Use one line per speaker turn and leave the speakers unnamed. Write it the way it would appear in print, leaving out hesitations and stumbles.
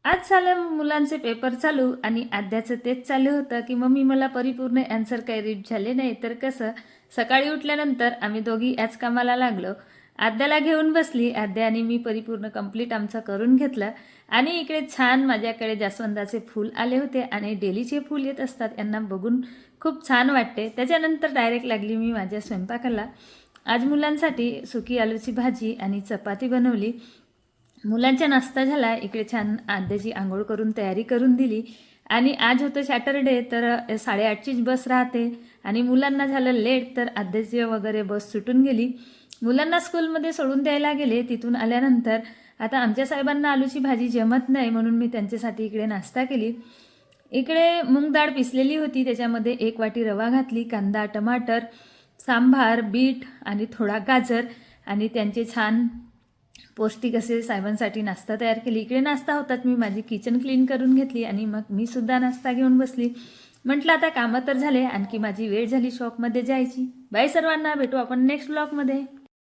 आज झालं मुलांचे पेपर चालू आणि आद्याचं तेच चालू होतं की मम्मी मला परिपूर्ण आन्सर काही रीड झाले नाही. तर कसं सकाळी उठल्यानंतर आम्ही दोघी याच कामाला लागलो. आद्याला घेऊन बसली. आद्या आणि मी परिपूर्ण कंप्लीट आमचं करून घेतलं. आणि इकडे छान माझ्याकडे जास्वंदाचे फूल आले होते आणि डेलीचे फूल येत असतात, यांना बघून खूप छान वाटते. त्याच्यानंतर डायरेक्ट लागली मी माझ्या स्वयंपाकाला. आज मुलांसाठी सुकी आलूची भाजी आणि चपाती बनवली. मुलांचा नाश्ता झाला. इकडे छान आद्याची आंघोळ करून तयारी करून दिली. आणि आज होतं सॅटरडे, तर 8:30चीच बस राहते आणि मुलांना झालं लेट, तर आद्याची वगैरे बस सुटून गेली. मुलांना स्कूलमध्ये सोडून द्यायला गेले. तिथून आल्यानंतर आता आमच्या साहेबांना आलूची भाजी जमत नाही, म्हणून मी त्यांच्यासाठी इकडे नाश्ता केली. इकडे मूग डाळ पिसलेली होती, त्याच्यामध्ये 1 वाटी रवा घातली, कांदा टमाटर सांबार बीट आणि थोडा गाजर आणि त्यांचे छान पौष्टिक असे साहेबांसाठी नाश्ता तयार केली. इकडे नाश्ता होतात, मी माझी किचन क्लीन करून घेतली आणि मग मी सुद्धा नाश्ता घेऊन बसली. म्हटलं आता कामं तर झाले, आणखी माझी वेळ झाली शॉपमध्ये जायची. बाय सर्वांना, भेटू आपण नेक्स्ट ब्लॉगमध्ये.